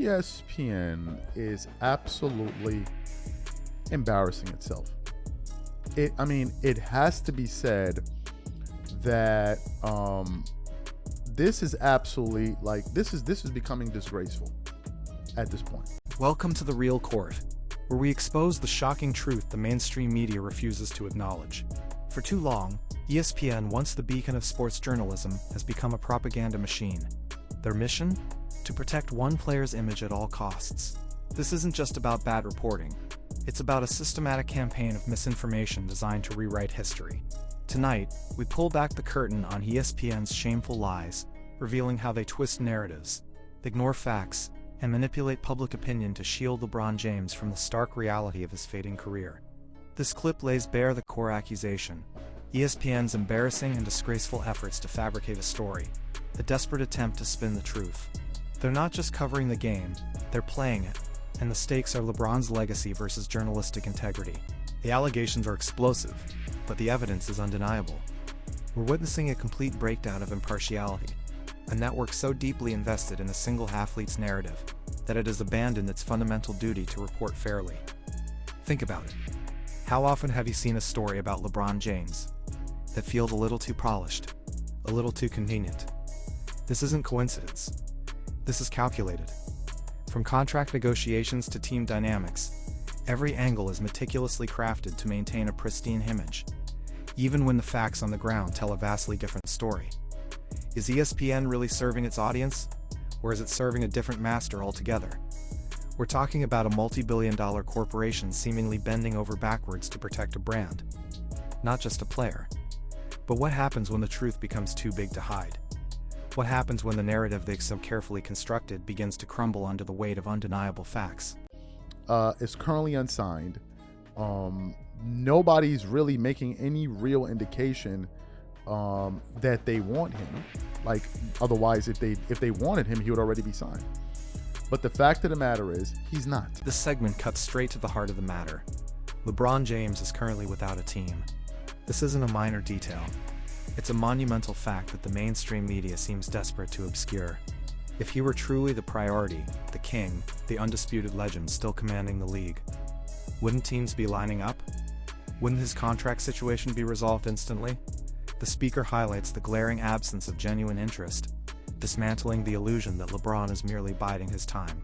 ESPN is absolutely embarrassing itself. It has to be said that this is absolutely this is becoming disgraceful at this point. Welcome to The Real Court, where we expose the shocking truth the mainstream media refuses to acknowledge. For too long, ESPN, once the beacon of sports journalism, has become a propaganda machine. Their mission? To protect one player's image at all costs. This isn't just about bad reporting. It's about a systematic campaign of misinformation designed to rewrite history. Tonight, we pull back the curtain on ESPN's shameful lies, revealing how they twist narratives, ignore facts, and manipulate public opinion to shield LeBron James from the stark reality of his fading career. This clip lays bare the core accusation: ESPN's embarrassing and disgraceful efforts to fabricate a story, a desperate attempt to spin the truth. They're not just covering the game, they're playing it, and the stakes are LeBron's legacy versus journalistic integrity. The allegations are explosive, but the evidence is undeniable. We're witnessing a complete breakdown of impartiality, a network so deeply invested in a single athlete's narrative that it has abandoned its fundamental duty to report fairly. Think about it. How often have you seen a story about LeBron James that feels a little too polished, a little too convenient? This isn't coincidence. This is calculated. From contract negotiations to team dynamics, every angle is meticulously crafted to maintain a pristine image, even when the facts on the ground tell a vastly different story. Is ESPN really serving its audience, or is it serving a different master altogether? We're talking about a multi-billion-dollar corporation seemingly bending over backwards to protect a brand, not just a player. But what happens when the truth becomes too big to hide? What happens when the narrative they've so carefully constructed begins to crumble under the weight of undeniable facts? It's currently unsigned. Nobody's really making any real indication that they want him. Otherwise, if they wanted him, he would already be signed. But the fact of the matter is, he's not. This segment cuts straight to the heart of the matter. LeBron James is currently without a team. This isn't a minor detail. It's a monumental fact that the mainstream media seems desperate to obscure. If he were truly the priority, the king, the undisputed legend still commanding the league, wouldn't teams be lining up? Wouldn't his contract situation be resolved instantly? The speaker highlights the glaring absence of genuine interest, dismantling the illusion that LeBron is merely biding his time.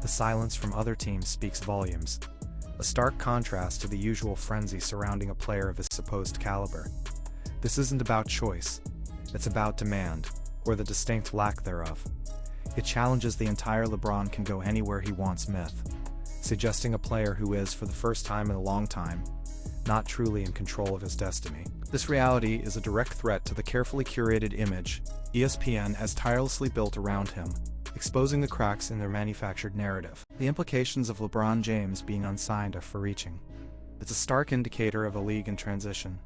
The silence from other teams speaks volumes, a stark contrast to the usual frenzy surrounding a player of his supposed caliber. This isn't about choice, it's about demand, or the distinct lack thereof. It challenges the entire LeBron can go anywhere he wants myth, suggesting a player who is, for the first time in a long time, not truly in control of his destiny. This reality is a direct threat to the carefully curated image ESPN has tirelessly built around him, exposing the cracks in their manufactured narrative. The implications of LeBron James being unsigned are far-reaching. It's a stark indicator of a league in transition,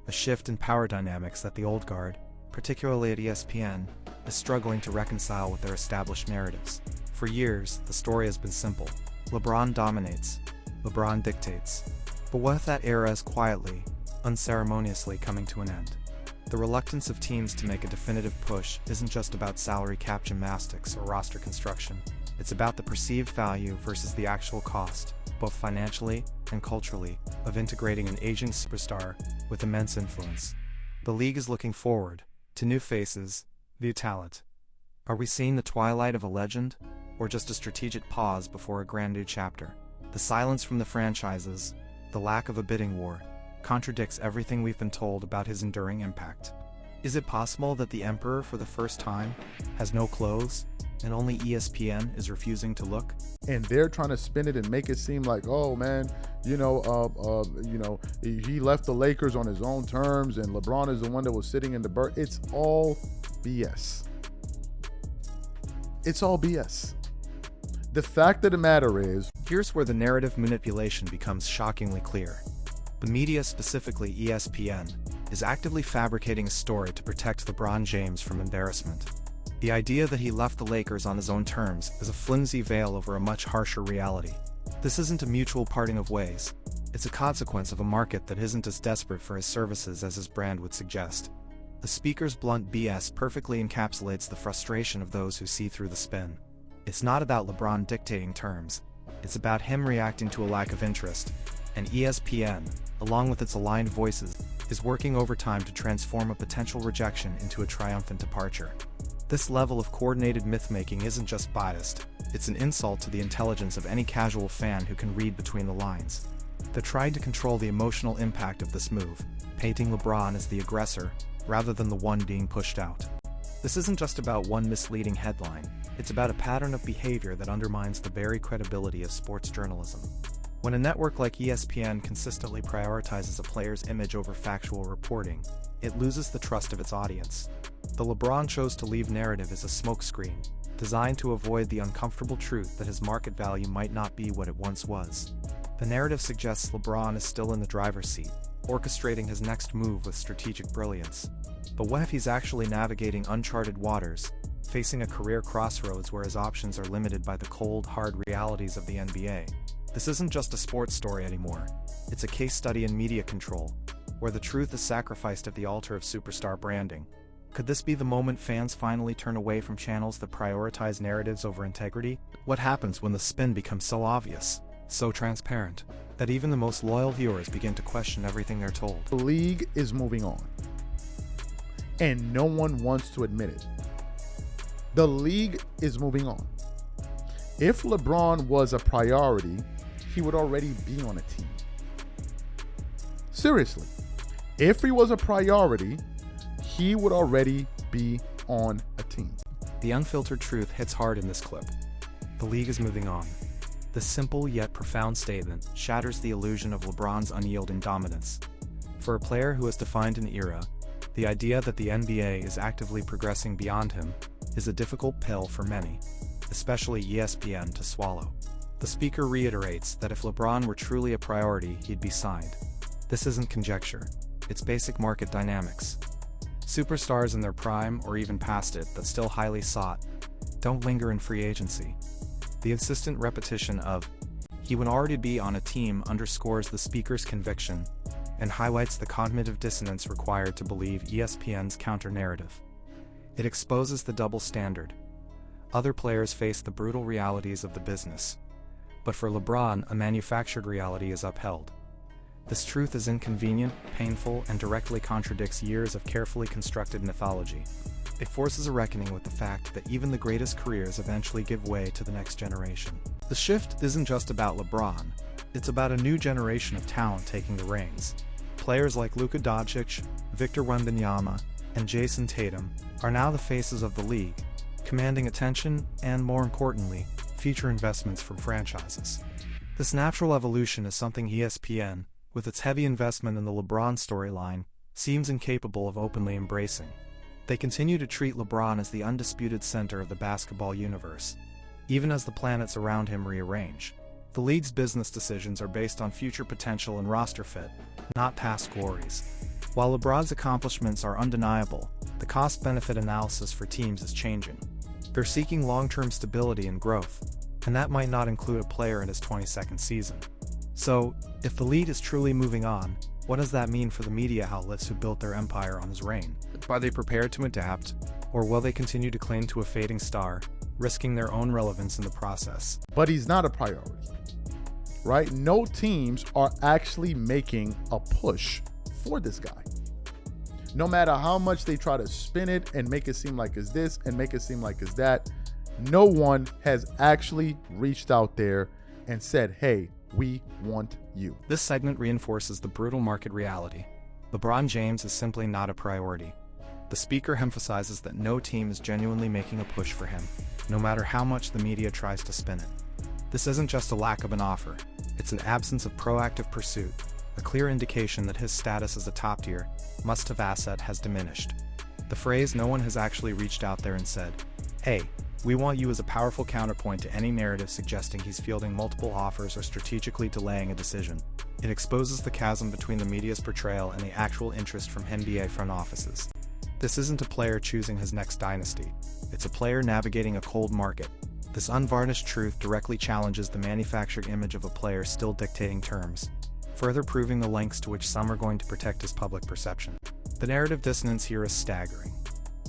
a shift in power dynamics that the old guard, particularly at ESPN, is struggling to reconcile with their established narratives. For years, the story has been simple. LeBron dominates. LeBron dictates. But what if that era is quietly, unceremoniously coming to an end? The reluctance of teams to make a definitive push isn't just about salary cap gymnastics or roster construction. It's about the perceived value versus the actual cost, both financially and culturally, of integrating an aging superstar with immense influence. The league is looking forward to new faces, new talent. Are we seeing the twilight of a legend, or just a strategic pause before a grand new chapter? The silence from the franchises, the lack of a bidding war, contradicts everything we've been told about his enduring impact. Is it possible that the Emperor, for the first time, has no clothes, and only ESPN is refusing to look? And they're trying to spin it and make it seem like, oh man, he left the Lakers on his own terms, and LeBron is the one that was sitting in the berth. It's all BS. It's all BS. The fact of the matter is, here's where the narrative manipulation becomes shockingly clear. The media, specifically ESPN, is actively fabricating a story to protect LeBron James from embarrassment. The idea that he left the Lakers on his own terms is a flimsy veil over a much harsher reality. This isn't a mutual parting of ways. It's a consequence of a market that isn't as desperate for his services as his brand would suggest. The speaker's blunt BS perfectly encapsulates the frustration of those who see through the spin. It's not about LeBron dictating terms, it's about him reacting to a lack of interest, and ESPN, along with its aligned voices, is working overtime to transform a potential rejection into a triumphant departure. This level of coordinated myth-making isn't just biased, it's an insult to the intelligence of any casual fan who can read between the lines. They're trying to control the emotional impact of this move, painting LeBron as the aggressor, rather than the one being pushed out. This isn't just about one misleading headline, it's about a pattern of behavior that undermines the very credibility of sports journalism. When a network like ESPN consistently prioritizes a player's image over factual reporting, it loses the trust of its audience. The LeBron chose to leave narrative is a smokescreen, designed to avoid the uncomfortable truth that his market value might not be what it once was. The narrative suggests LeBron is still in the driver's seat, orchestrating his next move with strategic brilliance. But what if he's actually navigating uncharted waters, facing a career crossroads where his options are limited by the cold, hard realities of the NBA? This isn't just a sports story anymore, it's a case study in media control, where the truth is sacrificed at the altar of superstar branding. Could this be the moment fans finally turn away from channels that prioritize narratives over integrity? What happens when the spin becomes so obvious, so transparent, that even the most loyal viewers begin to question everything they're told? The league is moving on, and no one wants to admit it. The league is moving on. If LeBron was a priority, he would already be on a team. Seriously, if he was a priority, he would already be on a team. The unfiltered truth hits hard in this clip. The league is moving on. This simple yet profound statement shatters the illusion of LeBron's unyielding dominance. For a player who has defined an era, the idea that the NBA is actively progressing beyond him is a difficult pill for many, especially ESPN, to swallow. The speaker reiterates that if LeBron were truly a priority, he'd be signed. This isn't conjecture, it's basic market dynamics. Superstars in their prime, or even past it, but still highly sought, don't linger in free agency. The insistent repetition of, "he would already be on a team," underscores the speaker's conviction and highlights the cognitive dissonance required to believe ESPN's counter-narrative. It exposes the double standard. Other players face the brutal realities of the business, but for LeBron, a manufactured reality is upheld. This truth is inconvenient, painful, and directly contradicts years of carefully constructed mythology. It forces a reckoning with the fact that even the greatest careers eventually give way to the next generation. The shift isn't just about LeBron, it's about a new generation of talent taking the reins. Players like Luka Doncic, Victor Wembanyama, and Jason Tatum are now the faces of the league, commanding attention and, more importantly, future investments from franchises. This natural evolution is something ESPN, with its heavy investment in the LeBron storyline, seems incapable of openly embracing. They continue to treat LeBron as the undisputed center of the basketball universe, even as the planets around him rearrange. The league's business decisions are based on future potential and roster fit, not past glories. While LeBron's accomplishments are undeniable, the cost-benefit analysis for teams is changing. They're seeking long-term stability and growth, and that might not include a player in his 22nd season. So, if the league is truly moving on, what does that mean for the media outlets who built their empire on his reign? Are they prepared to adapt, or will they continue to cling to a fading star, risking their own relevance in the process? But he's not a priority, right? No teams are actually making a push for this guy. No matter how much they try to spin it and make it seem like it's this and make it seem like it's that, no one has actually reached out there and said, hey, we want you. This segment reinforces the brutal market reality. LeBron James is simply not a priority. The speaker emphasizes that no team is genuinely making a push for him, no matter how much the media tries to spin it. This isn't just a lack of an offer, it's an absence of proactive pursuit, a clear indication that his status as a top-tier, must-have asset has diminished. The phrase "no one has actually reached out there and said, hey, we want you" is a powerful counterpoint to any narrative suggesting he's fielding multiple offers or strategically delaying a decision. It exposes the chasm between the media's portrayal and the actual interest from NBA front offices. This isn't a player choosing his next dynasty, it's a player navigating a cold market. This unvarnished truth directly challenges the manufactured image of a player still dictating terms, further proving the lengths to which some are going to protect his public perception. The narrative dissonance here is staggering.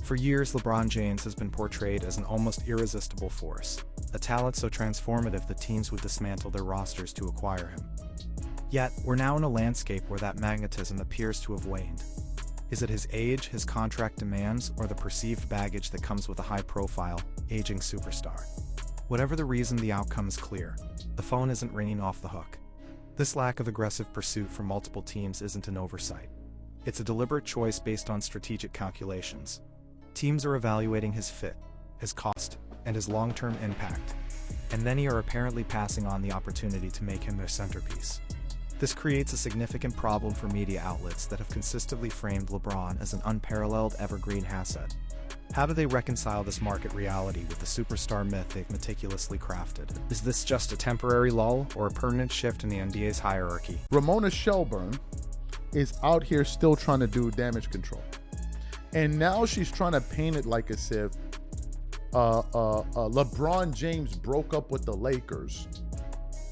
For years, LeBron James has been portrayed as an almost irresistible force, a talent so transformative that teams would dismantle their rosters to acquire him. Yet, we're now in a landscape where that magnetism appears to have waned. Is it his age, his contract demands, or the perceived baggage that comes with a high-profile, aging superstar? Whatever the reason, the outcome is clear. The phone isn't ringing off the hook. This lack of aggressive pursuit from multiple teams isn't an oversight. It's a deliberate choice based on strategic calculations. Teams are evaluating his fit, his cost, and his long-term impact, and many are apparently passing on the opportunity to make him their centerpiece. This creates a significant problem for media outlets that have consistently framed LeBron as an unparalleled evergreen asset. How do they reconcile this market reality with the superstar myth they've meticulously crafted? Is this just a temporary lull or a permanent shift in the NBA's hierarchy? Ramona Shelburne is out here still trying to do damage control. And now she's trying to paint it like as if LeBron James broke up with the Lakers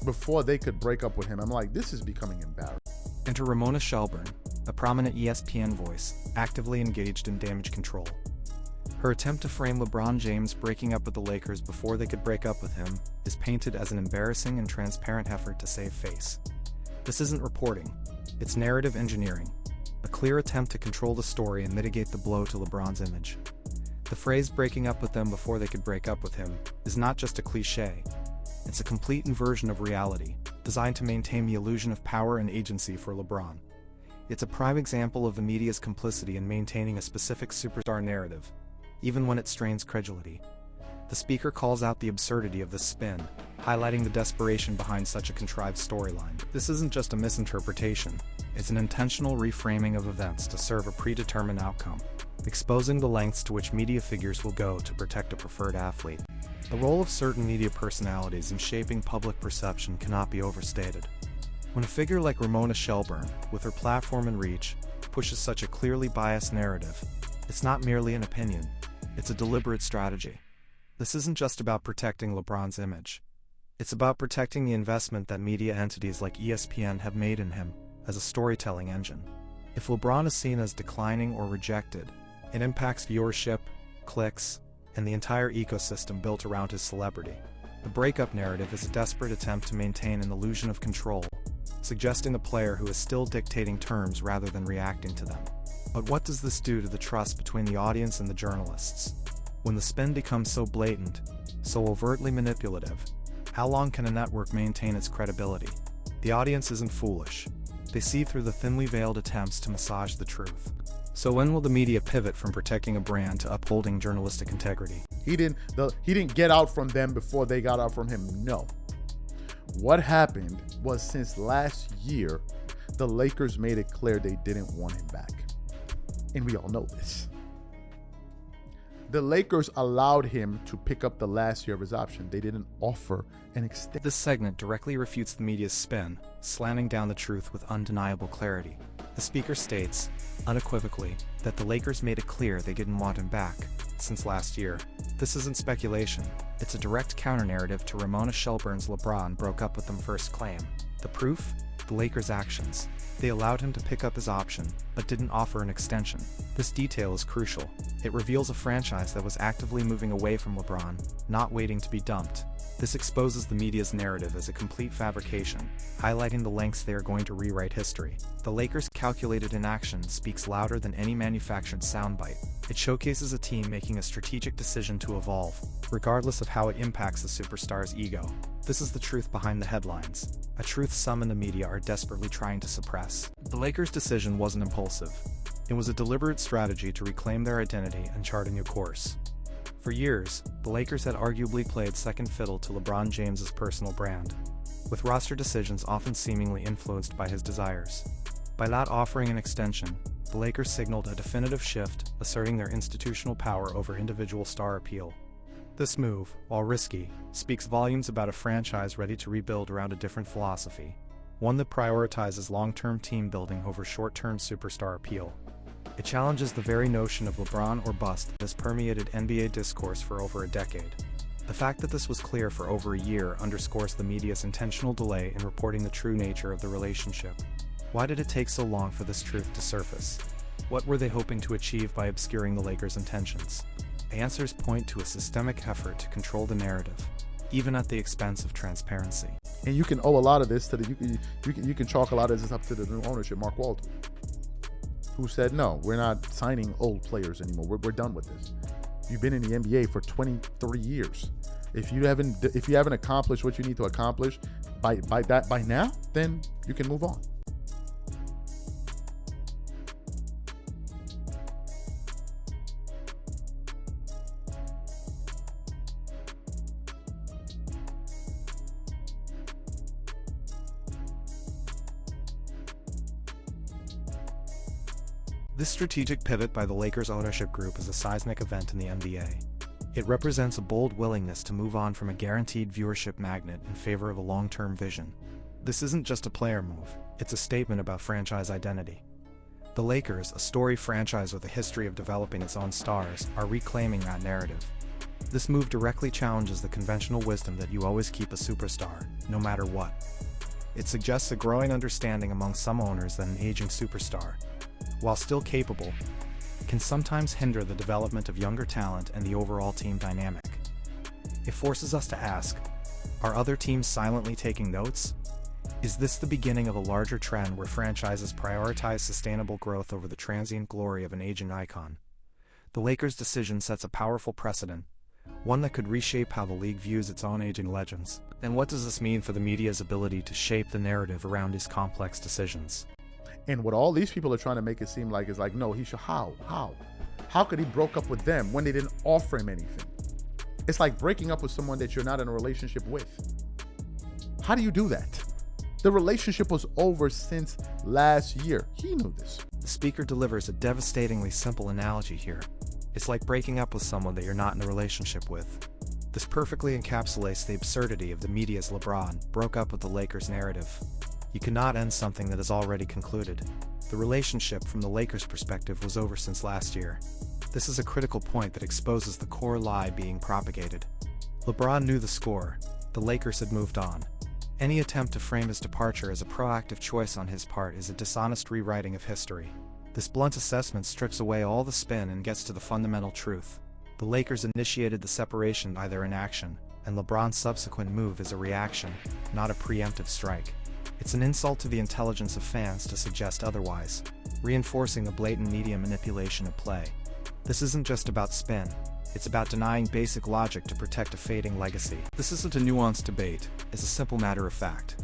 before they could break up with him. I'm like, this is becoming embarrassing. Enter Ramona Shelburne, a prominent ESPN voice, actively engaged in damage control. Her attempt to frame LeBron James breaking up with the Lakers before they could break up with him is painted as an embarrassing and transparent effort to save face. This isn't reporting, it's narrative engineering, a clear attempt to control the story and mitigate the blow to LeBron's image. The phrase breaking up with them before they could break up with him is not just a cliche. It's a complete inversion of reality, designed to maintain the illusion of power and agency for LeBron. It's a prime example of the media's complicity in maintaining a specific superstar narrative, even when it strains credulity. The speaker calls out the absurdity of this spin, highlighting the desperation behind such a contrived storyline. This isn't just a misinterpretation, it's an intentional reframing of events to serve a predetermined outcome, exposing the lengths to which media figures will go to protect a preferred athlete. The role of certain media personalities in shaping public perception cannot be overstated. When a figure like Ramona Shelburne, with her platform and reach, pushes such a clearly biased narrative, it's not merely an opinion, it's a deliberate strategy. This isn't just about protecting LeBron's image. It's about protecting the investment that media entities like ESPN have made in him as a storytelling engine. If LeBron is seen as declining or rejected, it impacts viewership, clicks, and the entire ecosystem built around his celebrity. The breakup narrative is a desperate attempt to maintain an illusion of control, suggesting a player who is still dictating terms rather than reacting to them. But what does this do to the trust between the audience and the journalists? When the spin becomes so blatant, so overtly manipulative, how long can a network maintain its credibility? The audience isn't foolish. They see through the thinly veiled attempts to massage the truth. So when will the media pivot from protecting a brand to upholding journalistic integrity? He didn't get out from them before they got out from him. No. What happened was, since last year, the Lakers made it clear they didn't want him back. And we all know this. The Lakers allowed him to pick up the last year of his option. They didn't offer an extension. This segment directly refutes the media's spin, slanting down the truth with undeniable clarity. The speaker states, unequivocally, that the Lakers made it clear they didn't want him back since last year. This isn't speculation. It's a direct counter-narrative to Ramona Shelburne's LeBron broke up with them first claim. The proof? The Lakers' actions. They allowed him to pick up his option, but didn't offer an extension. This detail is crucial. It reveals a franchise that was actively moving away from LeBron, not waiting to be dumped. This exposes the media's narrative as a complete fabrication, highlighting the lengths they are going to rewrite history. The Lakers' calculated inaction speaks louder than any manufactured soundbite. It showcases a team making a strategic decision to evolve, regardless of how it impacts the superstar's ego. This is the truth behind the headlines, a truth some in the media are desperately trying to suppress. The Lakers' decision wasn't impulsive. It was a deliberate strategy to reclaim their identity and chart a new course. For years, the Lakers had arguably played second fiddle to LeBron James's personal brand, with roster decisions often seemingly influenced by his desires. By not offering an extension, the Lakers signaled a definitive shift, asserting their institutional power over individual star appeal. This move, while risky, speaks volumes about a franchise ready to rebuild around a different philosophy, one that prioritizes long-term team building over short-term superstar appeal. It challenges the very notion of LeBron or bust that has permeated NBA discourse for over a decade. The fact that this was clear for over a year underscores the media's intentional delay in reporting the true nature of the relationship. Why did it take so long for this truth to surface? What were they hoping to achieve by obscuring the Lakers' intentions? Answers point to a systemic effort to control the narrative, even at the expense of transparency. And you can owe a lot of this to you can chalk a lot of this up to the new ownership, Mark Walton, who said, no, we're not signing old players anymore. We're done with this. You've been in the NBA for 23 years. If you haven't accomplished what you need to accomplish by now, then you can move on. This strategic pivot by the Lakers ownership group is a seismic event in the NBA. It represents a bold willingness to move on from a guaranteed viewership magnet in favor of a long-term vision. This isn't just a player move, it's a statement about franchise identity. The Lakers, a storied franchise with a history of developing its own stars, are reclaiming that narrative. This move directly challenges the conventional wisdom that you always keep a superstar, no matter what. It suggests a growing understanding among some owners that an aging superstar, while still capable, can sometimes hinder the development of younger talent and the overall team dynamic. It forces us to ask, are other teams silently taking notes? Is this the beginning of a larger trend where franchises prioritize sustainable growth over the transient glory of an aging icon? The Lakers' decision sets a powerful precedent, one that could reshape how the league views its own aging legends. And what does this mean for the media's ability to shape the narrative around these complex decisions? And what all these people are trying to make it seem like is like, no, he should, how could he broke up with them when they didn't offer him anything? It's like breaking up with someone that you're not in a relationship with. How do you do that? The relationship was over since last year. He knew this. The speaker delivers a devastatingly simple analogy here. It's like breaking up with someone that you're not in a relationship with. This perfectly encapsulates the absurdity of the media's LeBron broke up with the Lakers narrative. You cannot end something that is already concluded. The relationship from the Lakers' perspective was over since last year. This is a critical point that exposes the core lie being propagated. LeBron knew the score. The Lakers had moved on. Any attempt to frame his departure as a proactive choice on his part is a dishonest rewriting of history. This blunt assessment strips away all the spin and gets to the fundamental truth. The Lakers initiated the separation by their inaction, and LeBron's subsequent move is a reaction, not a preemptive strike. It's an insult to the intelligence of fans to suggest otherwise, reinforcing the blatant media manipulation at play. This isn't just about spin, it's about denying basic logic to protect a fading legacy. This isn't a nuanced debate, it's a simple matter of fact.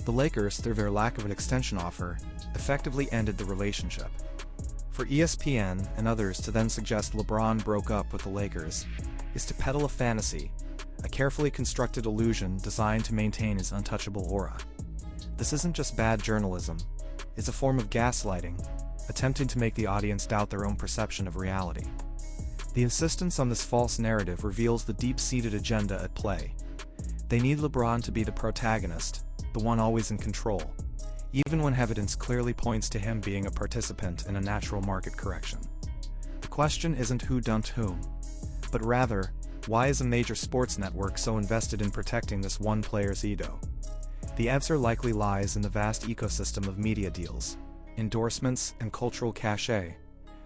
The Lakers, through their lack of an extension offer, effectively ended the relationship. For ESPN and others to then suggest LeBron broke up with the Lakers is to peddle a fantasy, a carefully constructed illusion designed to maintain his untouchable aura. This isn't just bad journalism, it's a form of gaslighting, attempting to make the audience doubt their own perception of reality. The insistence on this false narrative reveals the deep-seated agenda at play. They need LeBron to be the protagonist, the one always in control, even when evidence clearly points to him being a participant in a natural market correction. The question isn't who dumped whom, but rather, why is a major sports network so invested in protecting this one player's ego? The answer likely lies in the vast ecosystem of media deals, endorsements, and cultural cachet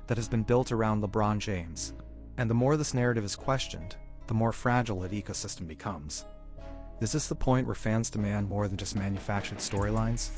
that has been built around LeBron James. And the more this narrative is questioned, the more fragile that ecosystem becomes. Is this the point where fans demand more than just manufactured storylines?